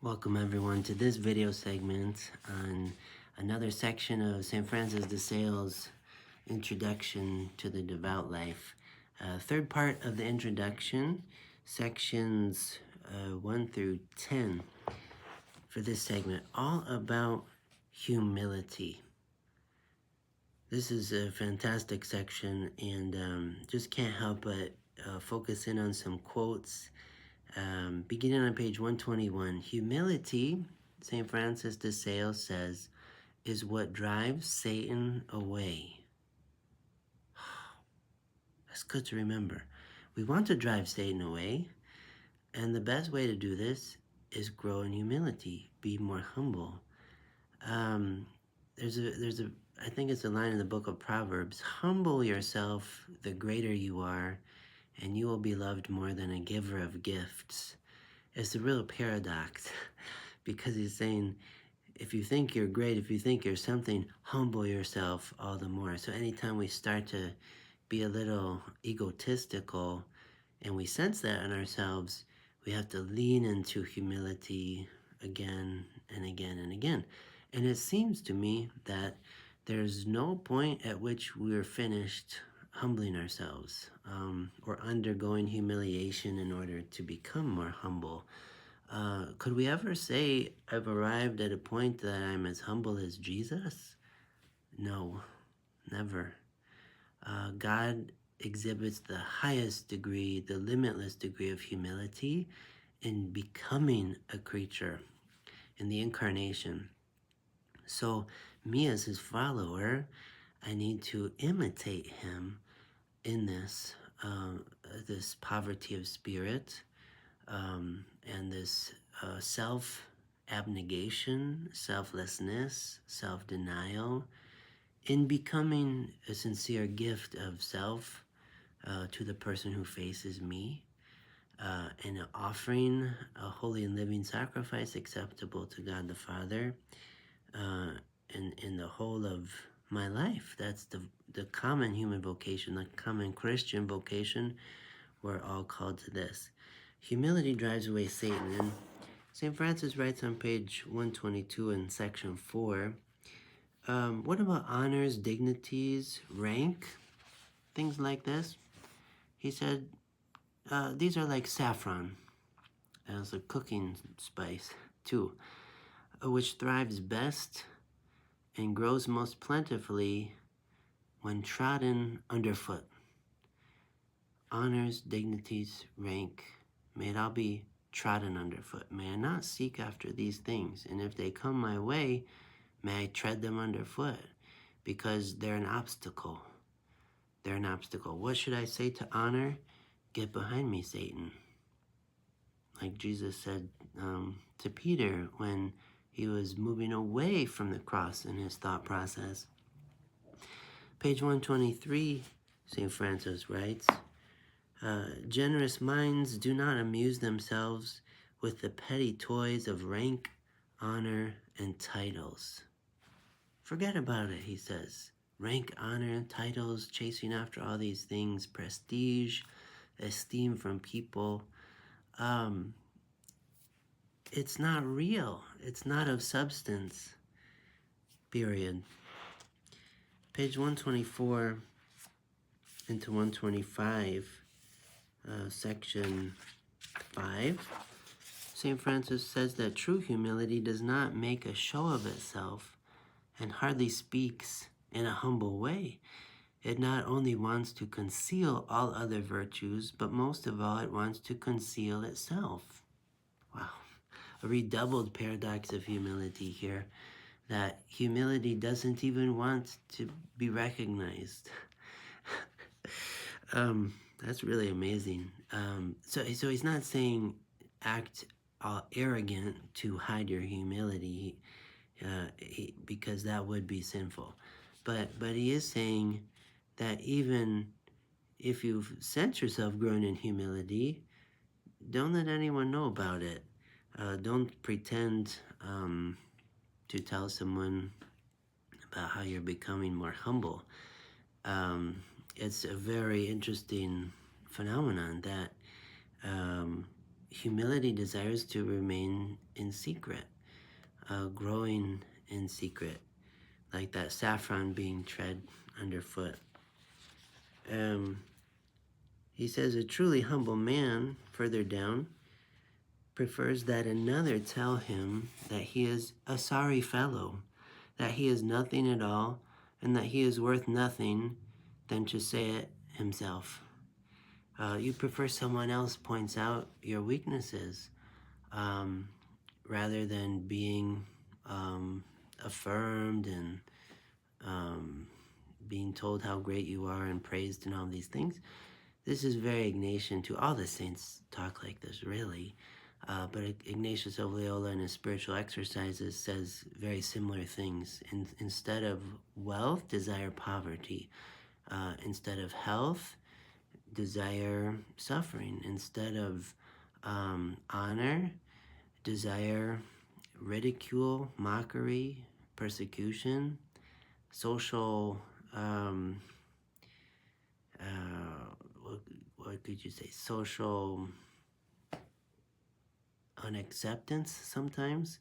Welcome everyone to this video segment on another section of St. Francis de Sales Introduction to the Devout Life. Third part of the introduction, sections 1 through 10 for this segment, all about humility. This is a fantastic section and just can't help but focus in on some quotes. Beginning on page 121, humility, St. Francis de Sales says, is what drives Satan away. That's good to remember. We want to drive Satan away, and the best way to do this is grow in humility, be more humble. I think it's a line in the book of Proverbs, humble yourself, the greater you are, and you will be loved more than a giver of gifts. It's a real paradox because he's saying, if you think you're great, if you think you're something, humble yourself all the more. So anytime we start to be a little egotistical and we sense that in ourselves, we have to lean into humility again and again and again. And it seems to me that there's no point at which we're finished humbling ourselves or undergoing humiliation in order to become more humble. Could we ever say, I've arrived at a point that I'm as humble as Jesus? No, never. God exhibits the highest degree, the limitless degree of humility in becoming a creature in the incarnation. So me as his follower, I need to imitate him in this poverty of spirit and this self-abnegation, selflessness, self-denial, in becoming a sincere gift of self to the person who faces me, and offering a holy and living sacrifice acceptable to God the Father in the whole of my life. That's the common human vocation, the common Christian vocation. We're all called to this. Humility drives away Satan. And St. Francis writes on page 122 in section 4, what about honors, dignities, rank, things like this? He said, these are like saffron, as a cooking spice too, which thrives best and grows most plentifully when trodden underfoot. Honors, dignities, rank, may it all be trodden underfoot. May I not seek after these things, and if they come my way, may I tread them underfoot, because they're an obstacle. They're an obstacle. What should I say to honor? Get behind me, Satan. Like Jesus said to Peter when he was moving away from the cross in his thought process. Page 123, St. Francis writes, generous minds do not amuse themselves with the petty toys of rank, honor, and titles. Forget about it, he says. Rank, honor, and titles, chasing after all these things, prestige, esteem from people. It's not real. It's not of substance. Period. Page 124 into 125, section 5. St. Francis says that true humility does not make a show of itself and hardly speaks in a humble way. It not only wants to conceal all other virtues, but most of all, it wants to conceal itself. Wow. A redoubled paradox of humility here, that humility doesn't even want to be recognized. That's really amazing. So he's not saying act arrogant to hide your humility, because that would be sinful. But he is saying that even if you've sent yourself growing in humility, don't let anyone know about it. Don't pretend to tell someone about how you're becoming more humble. It's a very interesting phenomenon that humility desires to remain in secret, growing in secret, like that saffron being tread underfoot. He says a truly humble man, further down, prefers that another tell him that he is a sorry fellow, that he is nothing at all, and that he is worth nothing, than to say it himself. You prefer someone else points out your weaknesses, rather than being affirmed and being told how great you are and praised and all these things. This is very Ignatian too. All the saints talk like this, really. But Ignatius of Loyola in his spiritual exercises says very similar things. Instead of wealth, desire poverty. Instead of health, desire suffering. Instead of honor, desire ridicule, mockery, persecution, social, what could you say, social unacceptance sometimes.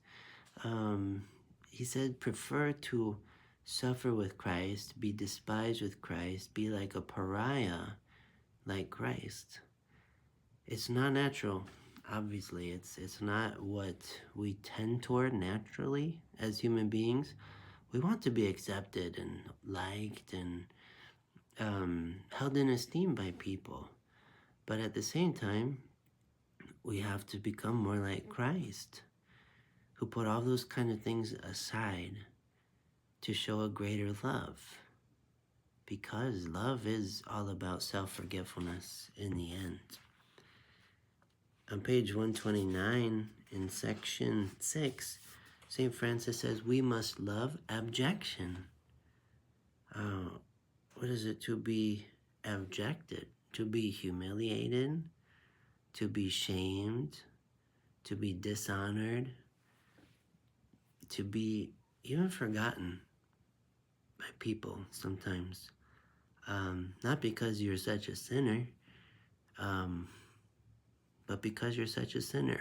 He said, prefer to suffer with Christ, be despised with Christ, be like a pariah like Christ. It's not natural. Obviously, it's not what we tend toward naturally as human beings. We want to be accepted and liked and held in esteem by people. But at the same time, we have to become more like Christ, who put all those kind of things aside to show a greater love. Because love is all about self-forgetfulness in the end. On page 129, in section 6, St. Francis says, we must love abjection. What is it to be abjected? To be humiliated, to be shamed, to be dishonored, to be even forgotten by people sometimes. Not because you're such a sinner, but because you're such a sinner.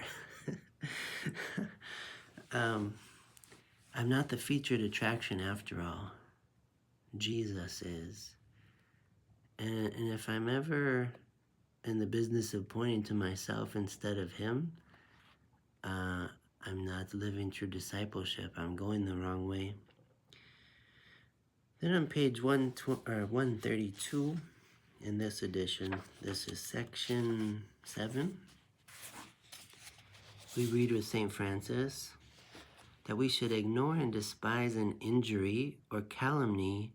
I'm not the featured attraction after all. Jesus is. And if I'm ever in the business of pointing to myself instead of him, I'm not living true discipleship. I'm going the wrong way. Then on page 132 in this edition, this is section 7. We read with St. Francis that we should ignore and despise an injury or calumny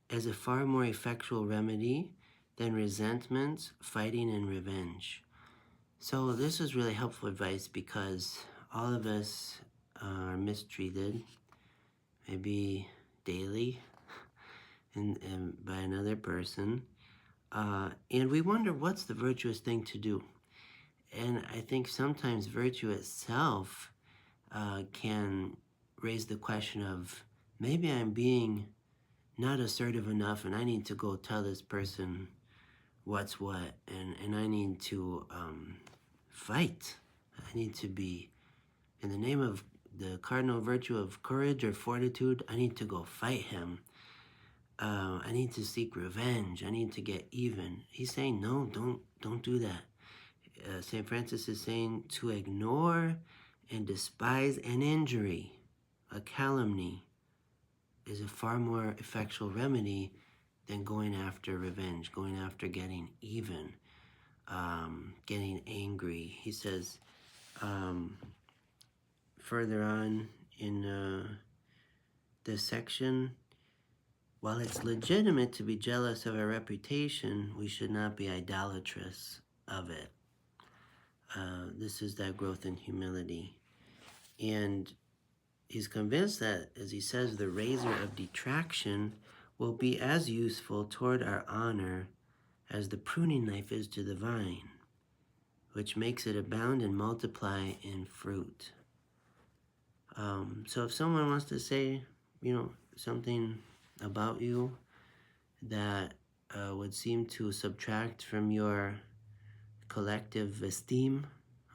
as a far more effectual remedy than resentment, fighting, and revenge. So this is really helpful advice because all of us are mistreated, maybe daily, and by another person, and we wonder what's the virtuous thing to do. And I think sometimes virtue itself can raise the question of, maybe I'm being not assertive enough and I need to go tell this person what's what, and I need to fight. I need to be, in the name of the cardinal virtue of courage or fortitude, I need to go fight him. I need to seek revenge. I need to get even. He's saying, no, don't do that. St. Francis is saying to ignore and despise an injury, a calumny, is a far more effectual remedy than going after revenge, going after getting even, getting angry. He says further on in this section, while it's legitimate to be jealous of our reputation, we should not be idolatrous of it. This is that growth in humility. And he's convinced that, as he says, the razor of detraction will be as useful toward our honor as the pruning knife is to the vine, which makes it abound and multiply in fruit. So if someone wants to say, something about you that would seem to subtract from your collective esteem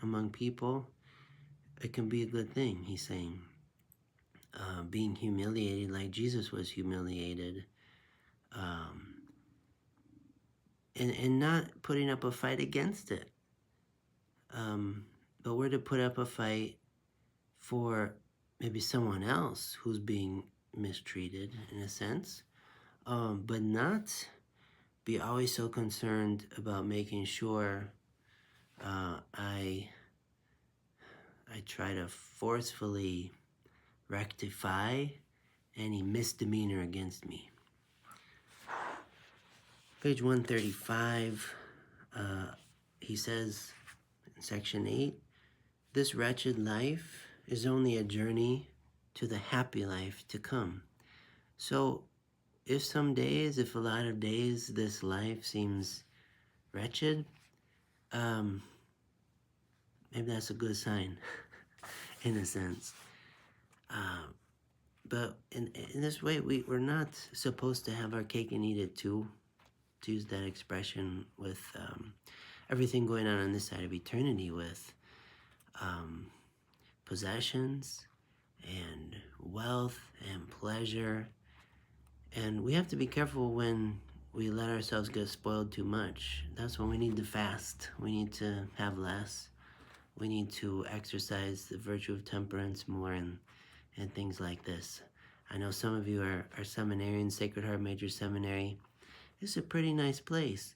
among people, it can be a good thing, he's saying. Being humiliated like Jesus was humiliated, um, and not putting up a fight against it. But we're to put up a fight for maybe someone else who's being mistreated in a sense, but not be always so concerned about making sure I try to forcefully rectify any misdemeanor against me. Page 135, he says in section 8, this wretched life is only a journey to the happy life to come. So if a lot of days this life seems wretched, maybe that's a good sign in a sense. But in this way, we're not supposed to have our cake and eat it too, to use that expression, with everything going on this side of eternity, with possessions and wealth and pleasure. And we have to be careful when we let ourselves get spoiled too much. That's when we need to fast. We need to have less. We need to exercise the virtue of temperance more, and things like this. I know some of you are seminarians, Sacred Heart Major Seminary. It's a pretty nice place.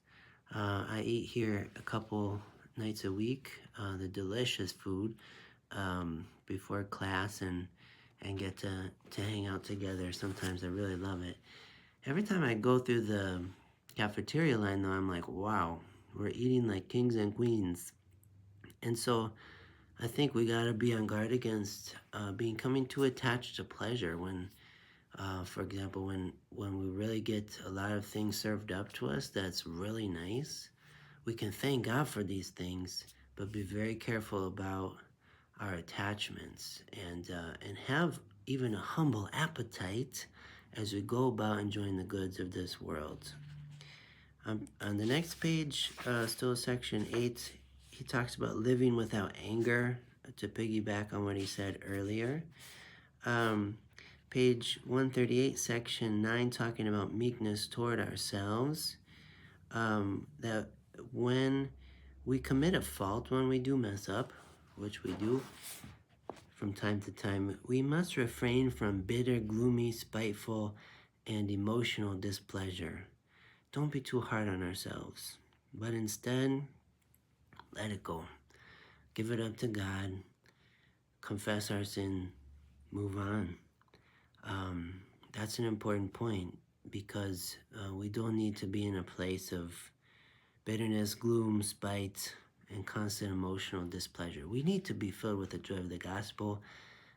I eat here a couple nights a week, the delicious food before class, and get to hang out together. Sometimes I really love it. Every time I go through the cafeteria line, though, I'm like, wow, we're eating like kings and queens. And so I think we got to be on guard against becoming too attached to pleasure. When, for example, when we really get a lot of things served up to us that's really nice, we can thank God for these things, but be very careful about our attachments, and have even a humble appetite as we go about enjoying the goods of this world. On the next page, still section 8, he talks about living without anger, to piggyback on what he said earlier. Page 138, section 9, talking about meekness toward ourselves. That when we commit a fault, when we do mess up, which we do from time to time, we must refrain from bitter, gloomy, spiteful, and emotional displeasure. Don't be too hard on ourselves, but instead, let it go. Give it up to God. Confess our sin. Move on. That's an important point, because we don't need to be in a place of bitterness, gloom, spite, and constant emotional displeasure. We need to be filled with the joy of the gospel.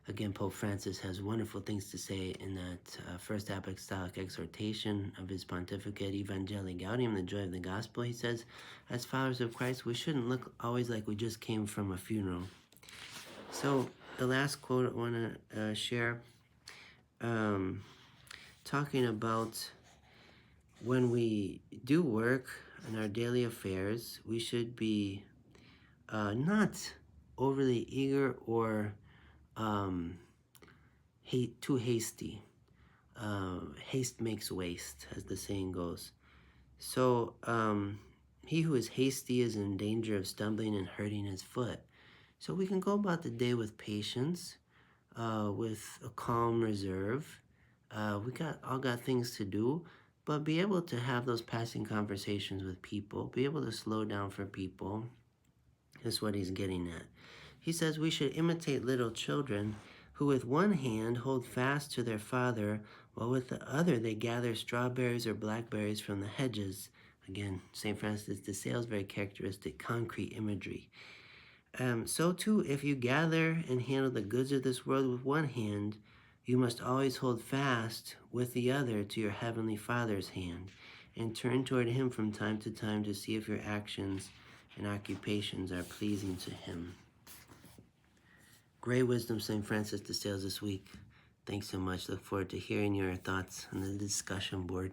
Again, Pope Francis has wonderful things to say in that First Apostolic Exhortation of his pontificate, Evangelii Gaudium, the joy of the gospel. He says, as followers of Christ, we shouldn't look always like we just came from a funeral. So the last quote I want to share, talking about when we do work in our daily affairs, we should be not overly eager or too hasty. Haste makes waste, as the saying goes. So he who is hasty is in danger of stumbling and hurting his foot. So we can go about the day with patience, with a calm reserve. We all got things to do, but be able to have those passing conversations with people, be able to slow down for people. That's what he's getting at. He says we should imitate little children who with one hand hold fast to their father, while with the other they gather strawberries or blackberries from the hedges. Again, St. Francis de Sales, very characteristic, concrete imagery. So too, if you gather and handle the goods of this world with one hand, you must always hold fast with the other to your Heavenly Father's hand, and turn toward Him from time to time to see if your actions and occupations are pleasing to Him. Great wisdom, St. Francis de Sales, this week. Thanks so much. Look forward to hearing your thoughts on the discussion board.